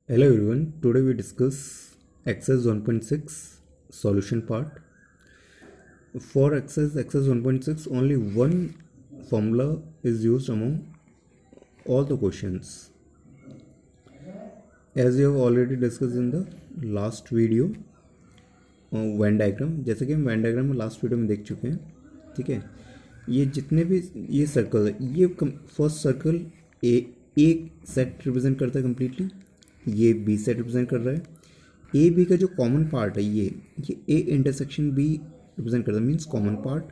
Hello everyone, today we discuss exercise 1.6 solution part. For exercise 1.6 only one formula is used among all the questions. As we have already discussed in the last video, Venn diagram, जैसे कि हम Venn diagram में last video में देख चुके हैं. ठीक है, ये जितने भी ये सर्कल है, ये first circle A set represent करता है कम्प्लीटली, ये बी सेट रिप्रेजेंट कर रहा है. ए बी का जो कॉमन पार्ट है ये ए इंटरसेक्शन बी रिप्रेजेंट करता है, मीन्स कॉमन पार्ट.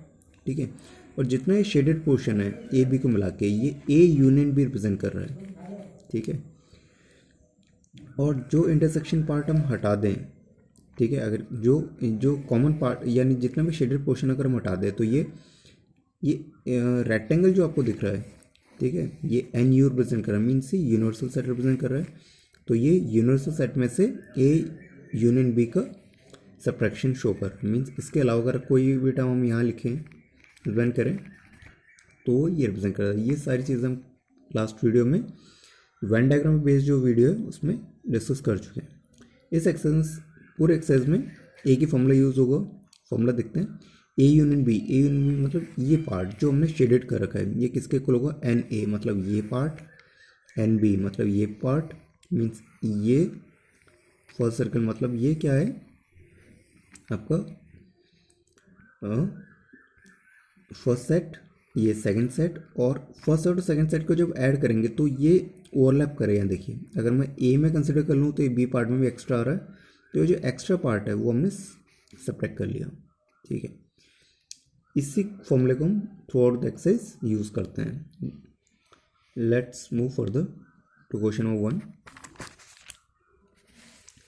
ठीक है, और जितना ये शेडेड पोर्शन है ए बी को मिला के ये ए यूनियन बी रिप्रेजेंट कर रहा है. ठीक है, और जो इंटरसेक्शन पार्ट हम हटा दें, ठीक है, अगर जो कॉमन पार्ट यानी जितना भी शेडेड पोर्शन अगर हम हटा दें तो ये रेक्टेंगल जो आपको दिख रहा है, ठीक है, ये एन यू रिप्रेजेंट कर रहा है, मीन्स ये यूनिवर्सल सेट रिप्रेजेंट कर रहा है. तो ये यूनिवर्सल सेट में से ए यूनियन बी का सब्ट्रैक्शन शो कर रहा है. मीन्स इसके अलावा अगर कोई भी टर्म हम यहाँ लिखें रिप्रेजेंट करें तो ये रिप्रेजेंट कर रहा है. ये सारी चीज़ें हम लास्ट वीडियो में वेन डायग्राम बेस्ड जो वीडियो है उसमें डिस्कस कर चुके हैं. इस एक्सरसाइज पूरे एक्सरसाइज में ए की फॉर्मूला यूज़ होगा. फॉर्मूला देखते हैं. ए यूनियन बी मतलब ये पार्ट जो हमने शेडेड कर रखा है ये किसके इक्वल होगा, एन ए मतलब ये पार्ट, एन बी मतलब ये पार्ट, मीन्स ये फर्स्ट सर्कल मतलब ये क्या है आपका फर्स्ट सेट, ये सेकंड सेट, और फर्स्ट सेट और सेकंड सेट को जब ऐड करेंगे तो ये ओवरलैप करेगा. देखिए अगर मैं ए में कंसिडर कर लूँ तो ये बी पार्ट में भी एक्स्ट्रा आ रहा है, तो ये जो एक्स्ट्रा पार्ट है वो हमने सब्ट्रैक्ट कर लिया. ठीक है, इसी फॉर्मूले को हम throughout the exercise use करते हैं. Let's move further to question number 1.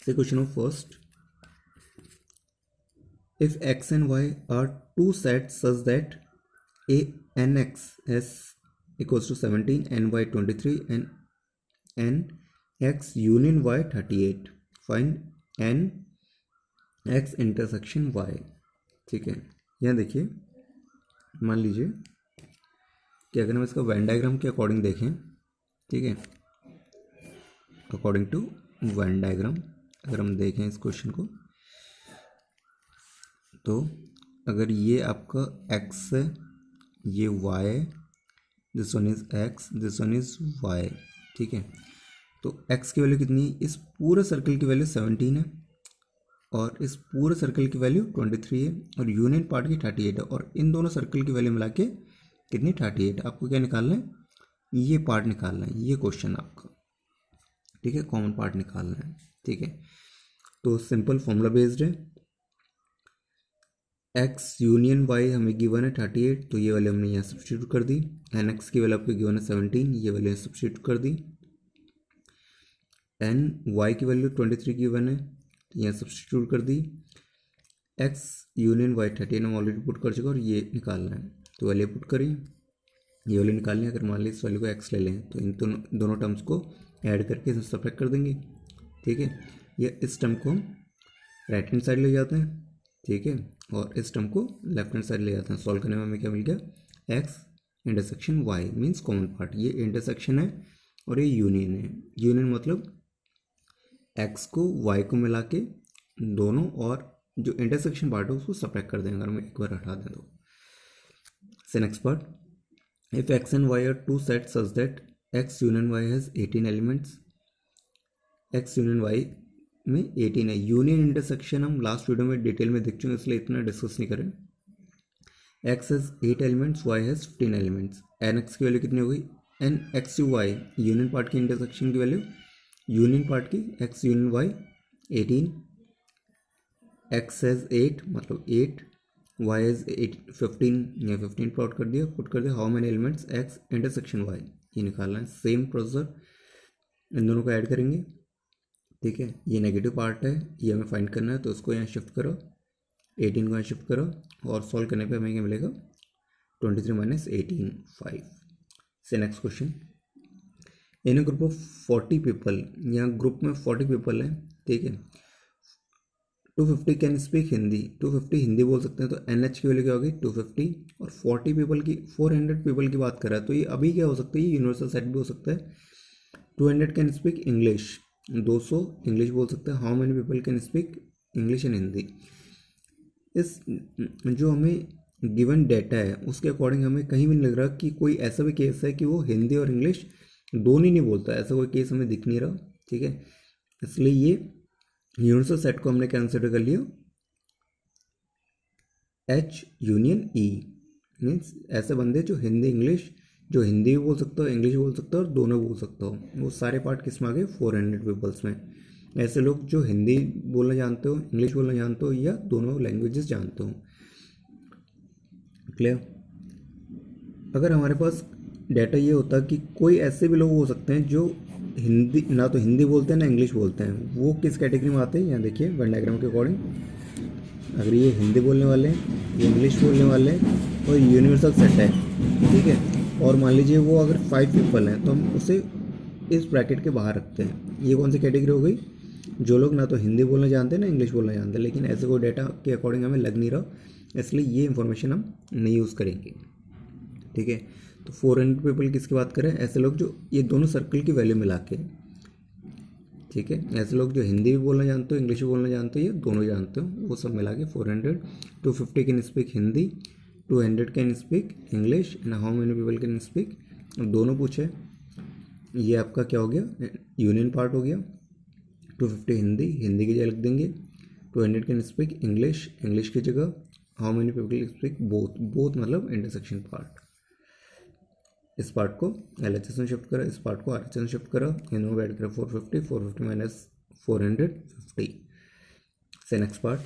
से question number first, if x and y are two sets such that a n x s equals to 17, n y 23 and n x union y 38, find n x intersection y. ठीक है, यहाँ देखिए मान लीजिए कि अगर हम इसका वेन डायग्राम के अकॉर्डिंग देखें, ठीक है, अकॉर्डिंग टू वेन डायग्राम अगर हम देखें इस क्वेश्चन को, तो अगर ये आपका x है, ये y है, this one is x, this one is y. ठीक है, तो x की वैल्यू कितनी है, इस पूरे सर्कल की वैल्यू 17 है और इस पूरे सर्कल की वैल्यू 23 है और यूनियन पार्ट की 38 है, और इन दोनों सर्कल की वैल्यू मिला के कितनी 38. आपको क्या निकालना है, ये पार्ट निकालना है, ये क्वेश्चन आपका. ठीक है, कॉमन पार्ट निकालना है. ठीक है, तो सिंपल फॉर्मूला बेस्ड है. x यूनियन y हमें गिवन है 38, तो ये वाले हमने यहाँ सब्स्टिट्यूट कर दी. एन एक्स की वैल्यू आपको गिवन है 17, ये वाले सब्स्टिट्यूट कर दी. एन वाई की वैल्यू 23 गिवन है, यहाँ सब्स्टिट्यूट कर दी. x यूनियन y 38 हम ऑलरेडी पुट कर चुका और ये निकालना है, तो वैल्यू पुट करिए, ये वाली निकालनी है. अगर मान लीजिए इस वैल्यू को x ले लें तो इन दोनों टर्म्स को ऐड करके इसमें सब्ट्रैक्ट कर देंगे. ठीक है, या इस टर्म को हम राइट हैंड साइड ले जाते हैं. ठीक है, और इस टर्म को लेफ्ट हैंड साइड ले जाते हैं. सॉल्व करने में हमें क्या मिल गया, x intersection y means common part. ये इंटरसेक्शन है और ये यूनियन है. यूनियन मतलब x को y को मिला के दोनों, और जो इंटरसेक्शन पार्ट है उसको सब्ट्रैक्ट कर देंगे अगर हम एक बार हटा दें तो. से next part, if x and y are two set such that x union y has 18 elements. x union y में 18 है. यूनियन इंटरसेक्शन हम लास्ट वीडियो में डिटेल में देख चुके हैं, इसलिए इतना डिस्कस नहीं करें. x has 8 elements, y has 15 elements. N X की वैल्यू कितनी हो गई, N X U Y union part की इंटरसेक्शन की वैल्यू, यूनियन पार्ट की x union y 18, x has 8 मतलब 8, y हैज़ 15, या 15 पुट कर दिया. How many elements x intersection y, ये निकालना है. सेम प्रोसेसर इन दोनों को ऐड करेंगे. ठीक है, ये नेगेटिव पार्ट है, ये हमें फाइंड करना है, तो उसको यहाँ शिफ्ट करो, 18 को यहाँ शिफ्ट करो, और सॉल्व करने पे हमें क्या मिलेगा, 23 माइनस 18 5. से next question, in group of 40 people, यहाँ ग्रुप में 40 पीपल हैं. ठीक है, 250 कैन स्पीक हिंदी, 250 हिंदी बोल सकते हैं, तो एन एच की वैल्यू क्या होगी 250, और 40 पीपल की 400 पीपल की बात कर रहा है, तो ये अभी क्या हो सकता है, ये यूनिवर्सल सेट भी हो सकता है. 200 कैन स्पीक इंग्लिश, 200 इंग्लिश बोल सकते हैं। How many people can speak English and Hindi. इस जो हमें गिवन डाटा है उसके अकॉर्डिंग हमें कहीं भी नहीं लग रहा कि कोई ऐसा भी केस है कि वो हिंदी और इंग्लिश दोनों ही नहीं बोलता, ऐसा कोई केस हमें दिख नहीं रहा। ठीक है, इसलिए ये यूनिवर्सल सेट को हमने कंसिडर कर लिया H यूनियन E। मीन्स ऐसे बंदे जो हिंदी इंग्लिश, जो हिंदी भी बोल सकता हो, इंग्लिश बोल सकता हो और दोनों बोल सकता हो, वो सारे पार्ट किस में आ गए 400 पीपल्स में। ऐसे लोग जो हिंदी बोलना जानते हो, इंग्लिश बोलना जानते हो या दोनों लैंग्वेजेस जानते हो। क्लियर। अगर हमारे पास डाटा ये होता कि कोई ऐसे भी लोग हो सकते हैं जो हिंदी ना तो हिंदी बोलते हैं ना इंग्लिश बोलते हैं, वो किस कैटेगरी में आते हैं, यहाँ देखिए वेन डायग्राम के अकॉर्डिंग। अगर ये हिंदी बोलने वाले हैं, ये इंग्लिश बोलने वाले हैं और यूनिवर्सल सेट है, ठीक है, और मान लीजिए वो अगर 5 पीपल हैं तो हम उसे इस ब्रैकेट के बाहर रखते हैं। ये कौन सी कैटेगरी हो गई, जो लोग ना तो हिंदी बोलना जानते हैं ना इंग्लिश बोलना जानते हैं, लेकिन ऐसे कोई डाटा के अकॉर्डिंग हमें लग नहीं रहा, इसलिए ये इन्फॉर्मेशन हम नहीं यूज़ करेंगे। ठीक है, तो 400 पीपल किसकी बात करें, ऐसे लोग जो ये दोनों सर्कल की वैल्यू मिला के। ठीक है, ऐसे लोग जो हिंदी भी बोलना जानते हो, इंग्लिश भी बोलना जानते हो, ये दोनों जानते हो, वो सब मिला के 400। 250 can speak Hindi, 200 can speak English and how many people can speak, दोनों पूछे। ये आपका क्या हो गया, यूनियन पार्ट हो गया। 250 हिंदी, हिंदी की जगह लिख देंगे। 200 कैन स्पीक इंग्लिश, इंग्लिश की जगह how many people speak both, both मतलब इंटरसेक्शन पार्ट। इस पार्ट को LHS में शिफ्ट करा, इस पार्ट को RHS में शिफ्ट करा, इनमें ऐड करा 450, 450 माइनस 450। से next part,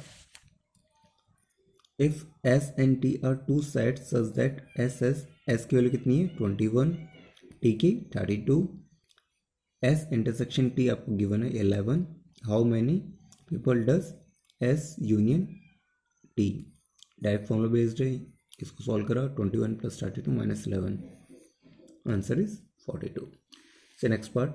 if S and T are two sets such that S की वैल्यू कितनी है 21, T की 32, S इंटरसेक्शन T आपको गिवन है 11, how many people does S union T। Direct formula based है, इसको सॉल्व करा, 21 + 32 - 11, answer is 42. So next part,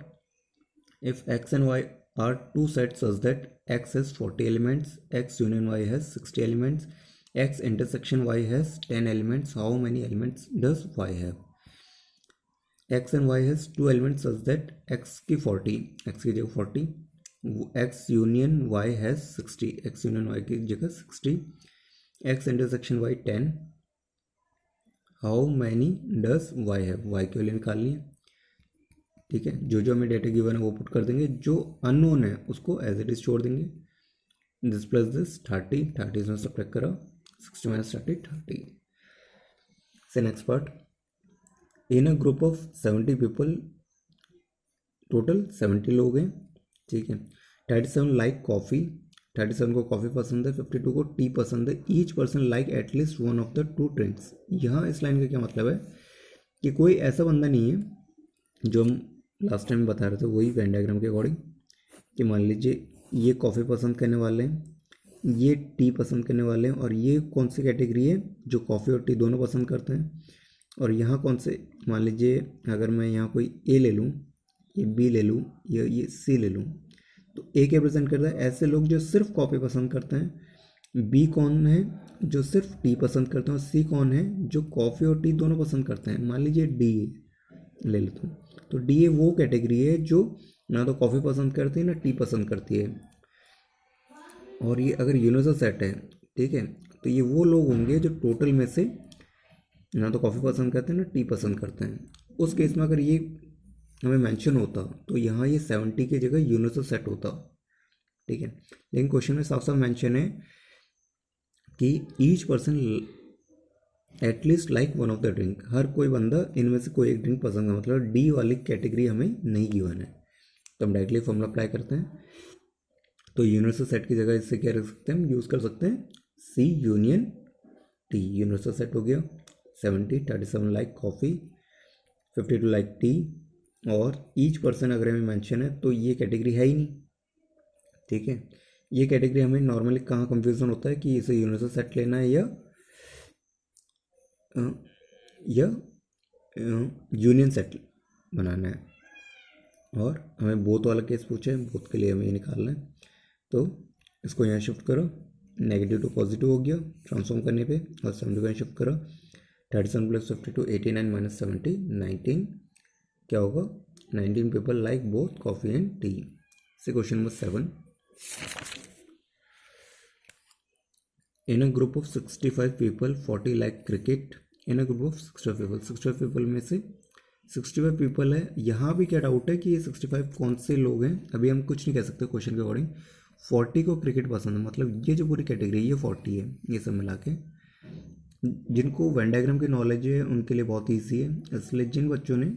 if X and Y are two sets such that X has 40 elements, X union Y has 60 elements, X intersection Y has 10 elements, how many elements does Y have? X and Y has two elements such that X की 40, X की जगह 40, X union Y has 60, X union Y की जगह 60, X intersection Y 10, how many does Y have, Y की value निकालनी है। ठीक है, जो हमें डेटा गिवन है वो पुट कर देंगे, जो अननोन है उसको एज इट इज छोड़ देंगे। दिस प्लस दिस 30 इसमें सब्ट्रैक्ट करा, 60 - 30 30। से next part, in a group of 70 people, total 70 लोग हैं। ठीक है, 37 लाइक कॉफ़ी, 37 को कॉफ़ी पसंद है, 52 को टी पसंद है, each person like at least one of the two drinks. यहाँ इस लाइन का क्या मतलब है कि कोई ऐसा बंदा नहीं है, जो हम लास्ट टाइम बता रहे थे वही वेन डायग्राम के अकॉर्डिंग, कि मान लीजिए ये कॉफ़ी पसंद करने वाले हैं, ये टी पसंद करने वाले हैं, और ये कौन सी कैटेगरी है जो कॉफ़ी और टी दोनों पसंद करते हैं। और यहाँ कौन से, मान लीजिए अगर मैं यहाँ कोई ए ले लूँ, ये बी ले लूँ, या ये सी ले लूँ, तो ए क्या रिप्रेजेंट करता है, ऐसे लोग जो सिर्फ कॉफ़ी पसंद करते हैं। बी कौन है, जो सिर्फ टी पसंद करते हैं। और सी कौन है, जो कॉफ़ी और टी दोनों पसंद करते हैं। मान लीजिए डी ले लेता हूँ, तो डी ए वो कैटेगरी है जो ना तो कॉफ़ी पसंद करती है ना टी पसंद करती है। और ये अगर यूनिवर्सल सेट है, ठीक है, तो ये वो लोग होंगे जो टोटल में से ना तो कॉफ़ी पसंद करते हैं ना टी पसंद करते हैं। उस केस में अगर ये हमें मेंशन होता तो यहाँ ये 70 की जगह यूनिवर्सल सेट होता। ठीक है, लेकिन क्वेश्चन में साफ साफ मेंशन है कि each person at least like one of the drink, हर कोई बंदा इनमें से कोई एक ड्रिंक पसंद है, मतलब डी वाली कैटेगरी हमें नहीं गिवन है। तो हम डायरेक्टली फॉर्मूला अप्लाई करते हैं, तो यूनिवर्सल सेट की जगह इससे क्या रख सकते हैं, हम यूज़ कर सकते हैं सी यूनियन टी। यूनिवर्सल सेट हो गया 70, 37 लाइक कॉफ़ी, 52 लाइक टी, और ईच पर्सन अगर हमें मेंशन है तो ये कैटेगरी है ही नहीं। ठीक है, ये कैटेगरी हमें नॉर्मली कहाँ कंफ्यूजन होता है कि इसे यूनिवर्सल सेट लेना है या यूनियन सेट बनाना है। और हमें बोथ वाला केस पूछे हैं, बोथ के लिए हमें ये निकालना है। तो इसको यहाँ शिफ्ट करो, नेगेटिव टू पॉजिटिव हो गया ट्रांसफॉर्म करने पे, और 70 को शिफ्ट करो, 37 + 52 89 - 70 19, क्या होगा 19 people like both coffee and tea. से question number 7, in a group of 65 people 40 like cricket, in a group of 65 people में से 65 पीपल है। यहाँ भी क्या डाउट है कि ये 65 कौन से लोग हैं, अभी हम कुछ नहीं कह सकते क्वेश्चन के अकॉर्डिंग। 40 को क्रिकेट पसंद है, मतलब ये जो पूरी कैटेगरी ये 40 है, ये सब मिला के। जिनको वेन डायग्राम की नॉलेज है उनके लिए बहुत ईजी है, इसलिए जिन बच्चों ने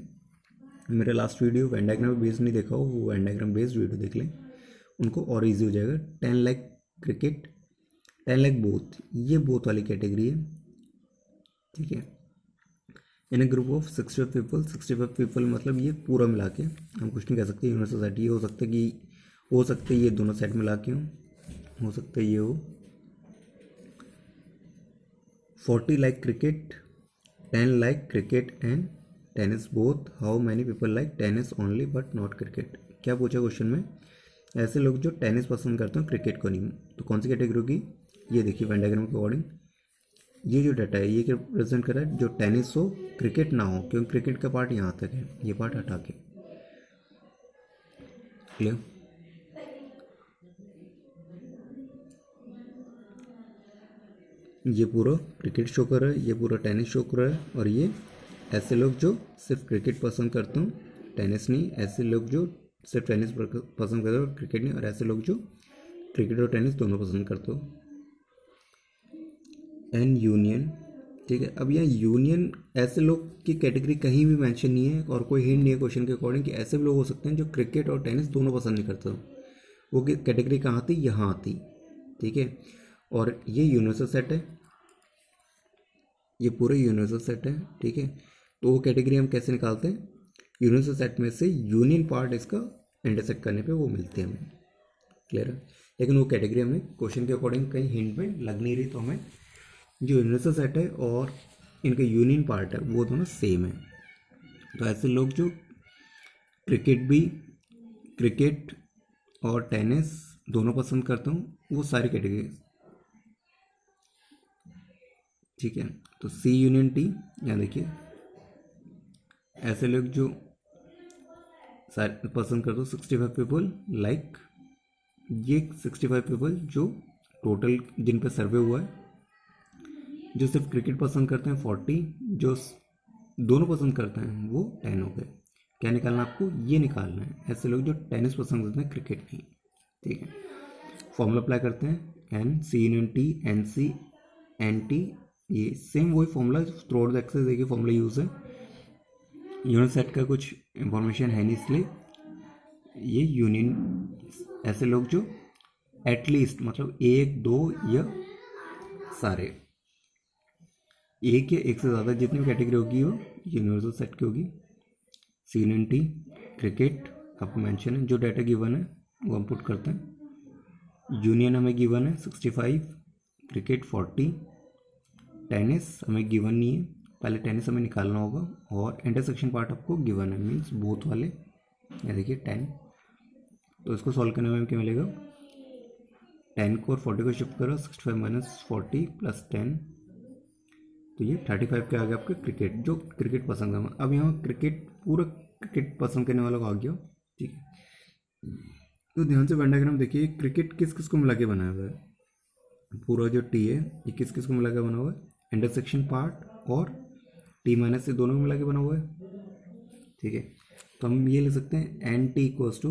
मेरा last video Venn diagram based नहीं देखा हो वो वेन डायग्राम बेस्ड वीडियो देख लें, उनको और ईजी हो जाएगा। 10 लाख क्रिकेट, 10 लाख बोथ, ये बोथ वाली कैटेगरी है, ठीक है। इन ए ग्रुप ऑफ 65 पीपल, 65 पीपल मतलब ये पूरा मिला के, हम कुछ नहीं कह सकते। यूनिवर्सल सेट ये हो सकता है ये दोनों सेट मिला के हो सकता है ये हो। 40 like cricket, 10 like cricket and tennis both, how many people like tennis only but not cricket. क्या पूछा क्वेश्चन में, ऐसे लोग जो टेनिस पसंद करते हैं क्रिकेट को नहीं, तो कौन सी कैटेगरी होगी। ये देखिए वेन डायग्राम के अकॉर्डिंग ये जो डाटा है ये क्या रिप्रेजेंट कर रहा है, जो टेनिस हो क्रिकेट ना हो, क्योंकि क्रिकेट का पार्ट यहाँ तक है, ये पार्ट हटा के। क्लियर, ये पूरा क्रिकेट शो कर रहा है, ये पूरा टेनिस शो कर रहा है, और ये ऐसे लोग जो सिर्फ क्रिकेट पसंद करते हो, टेनिस नहीं, ऐसे लोग जो सिर्फ टेनिस पसंद करते हो क्रिकेट नहीं, और ऐसे लोग जो क्रिकेट और टेनिस दोनों पसंद करते हो। एन यूनियन, ठीक है। अब यहाँ यूनियन, ऐसे लोग की कैटेगरी कहीं भी मेंशन नहीं है और कोई हिंट नहीं है क्वेश्चन के अकॉर्डिंग कि ऐसे भी लोग हो सकते हैं जो क्रिकेट और टेनिस दोनों पसंद नहीं करते हो। वो कैटेगरी कहाँ आती, यहाँ आती, ठीक है। और ये यूनिवर्सल सेट है, ये पूरे यूनिवर्सल सेट है, ठीक है। तो वो कैटेगरी हम कैसे निकालते हैं, यूनिवर्सल सेट में से यूनियन पार्ट इसका इंटरसेक्ट करने पे वो मिलते हैं हमें। क्लियर है, लेकिन वो कैटेगरी हमें क्वेश्चन के अकॉर्डिंग कहीं हिंट में लग नहीं रही, तो हमें जो यूनिवर्सल सेट है और इनका यूनियन पार्ट है वो दोनों सेम है। तो ऐसे लोग जो क्रिकेट और टेनिस दोनों पसंद करते हूँ, वो सारी कैटेगरी, ठीक है। तो सी यूनियन टी, यहाँ देखिए ऐसे लोग जो सारे पसंद करते हो 65 पीपल लाइक, ये 65 पीपल जो टोटल जिन पर सर्वे हुआ है, जो सिर्फ क्रिकेट पसंद करते हैं 40, जो दोनों पसंद करते हैं वो 10 हो गए। क्या निकालना आपको, ये निकालना है, ऐसे लोग जो टेनिस पसंद करते हैं क्रिकेट नहीं, ठीक है। फॉर्मूला अप्लाई करते हैं, N C union T N C N T, ये सेम वही formula throughout the exercise देखिए फॉर्मूला यूज़ है। यूनिट सेट का कुछ इंफॉर्मेशन है नहीं, इसलिए ये यूनियन, ऐसे लोग जो एटलीस्ट मतलब 1 2 या सारे, एक या एक से ज़्यादा जितनी भी कैटेगरी होगी वो यूनिवर्सल सेट की होगी। सी यूनियन टी क्रिकेट आपको मेंशन है, जो डाटा गिवन है वो हम पुट करते हैं। यूनियन हमें गिवन है 65, क्रिकेट 40, टेनिस हमें गिवन नहीं है, पहले टेनिस हमें निकालना होगा, और इंटरसेक्शन पार्ट आपको गिवन है, मीन्स बोथ वाले, ये देखिए 10। तो इसको सॉल्व करने में क्या मिलेगा, 10 को और 40 को शिफ्ट करो, 65 माइनस 40 प्लस 10, तो ये 35 के आ गया आपके क्रिकेट, जो क्रिकेट पसंद है। अब यहाँ क्रिकेट पूरा क्रिकेट पसंद करने वाला को आ गया, ठीक है। तो ध्यान से वेन डायग्राम देखिए, क्रिकेट किस किस को मिला के बनाया हुआ है, पूरा जो टी है ये किस किस को मिला के बना हुआ है, इंटरसेक्शन पार्ट और टी माइनस से दोनों को मिला के बना हुआ है, ठीक है। तो हम ये ले सकते हैं एन टी इक्वल्स टू,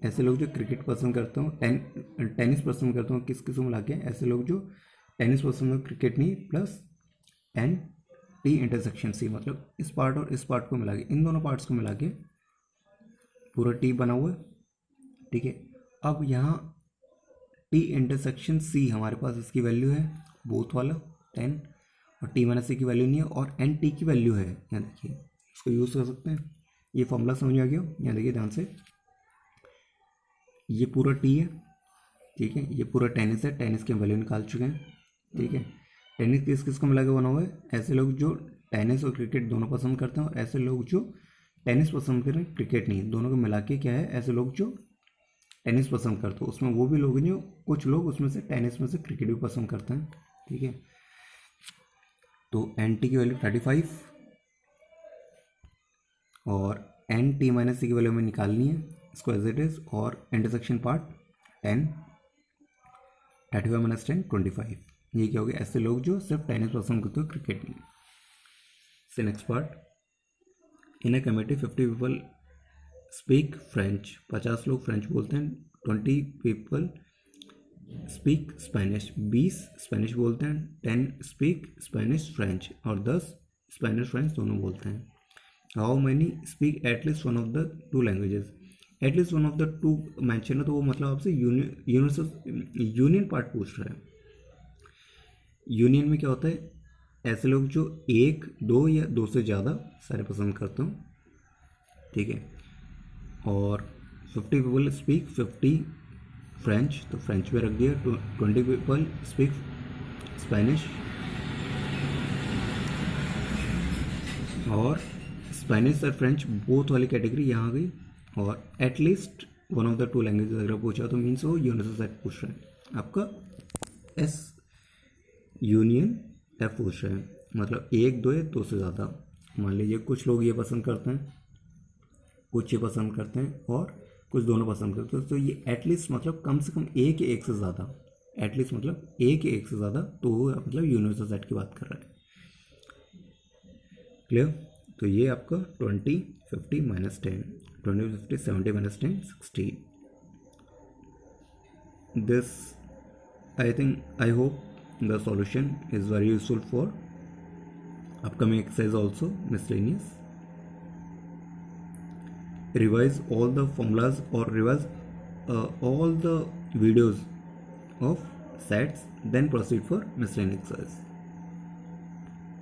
ऐसे लोग जो क्रिकेट पसंद करते हो, टेनिस पसंद करते हो, किस किस को मिला के, ऐसे लोग जो टेनिस पसंद हो क्रिकेट नहीं, plus N T intersection C, मतलब इस पार्ट और इस पार्ट को मिला के, इन दोनों पार्ट्स को मिला के पूरा टी बना हुआ है, ठीक है। अब यहाँ टी इंटरसेक्शन सी हमारे पास इसकी वैल्यू है बोथ वाला 10, और टी माइनस सी की वैल्यू नहीं है, और एन टी की वैल्यू है, यहाँ देखिए इसको यूज़ कर सकते हैं। ये फॉर्मूला समझ आ गया, यहाँ देखिए ध्यान से, ये पूरा टी है, ठीक है, ये पूरा टेनिस है, टेनिस की वैल्यू निकाल चुके हैं, ठीक है। टेनिस किस किस को मिला के बना हुआ है, ऐसे लोग जो टेनिस और क्रिकेट दोनों पसंद करते हैं, और ऐसे लोग जो टेनिस पसंद करें क्रिकेट नहीं, दोनों को मिला के क्या है, ऐसे लोग जो टेनिस पसंद करते हो, उसमें वो भी लोग हैं जो कुछ लोग उसमें से टेनिस में से क्रिकेट भी पसंद करते हैं, ठीक है। तो एन टी की वैल्यू 35 और एन टी माइनस सी की वैल्यू हमें निकालनी है इसको एज इट इज, और इंटरसेक्शन पार्ट 10, 35 माइनस 10 25। ये क्या हो गया, ऐसे लोग जो सिर्फ टेनिस पसंद करते हो क्रिकेट में। से next part, in a committee 50 people speak French, 50 लोग फ्रेंच बोलते हैं, 20 पीपल स्पीक स्पेनिश, 20 स्पेनिश बोलते हैं, 10 स्पीक स्पेनिश फ्रेंच, और 10 स्पेनिश फ्रेंच दोनों बोलते हैं। How many speak at least one of the two languages, at least one of the two mention है तो वो मतलब आपसे यूनियन पार्ट पूछ रहा है। यूनियन में क्या होता है, ऐसे लोग जो एक, दो या दो से ज़्यादा सारे पसंद करते हो, ठीक है। और 50 पीपल स्पीक 50 फ्रेंच, तो फ्रेंच में रख दिया। 20 पीपल स्पीक स्पेनिश, और स्पेनिश और फ्रेंच बोथ वाली कैटेगरी यहाँ गई। और at least one of the two language अगर पूछा तो मीन्स वो यूनिवर्सल सेट पूछ रहे हैं, आपका एस यूनियन एफ पूछ रहे हैं, मतलब एक, दो या दो से ज़्यादा। मान लीजिए कुछ लोग ये पसंद करते हैं, कुछ ये पसंद करते हैं, और कुछ दोनों पसंद करते हैं, तो ये एटलीस्ट मतलब कम से कम एक या एक से ज़्यादा, एटलीस्ट मतलब एक या एक से ज़्यादा, तो वो मतलब यूनिवर्सल सेट की बात कर रहा है। क्लियर? तो ये आपका 20, 50 minus 10, 20, 50, 70 minus 10, 60। This I hope the solution is very useful for upcoming exercise also, miscellaneous. Revise all the formulas or revise all the videos of sets, then proceed for miscellaneous exercise.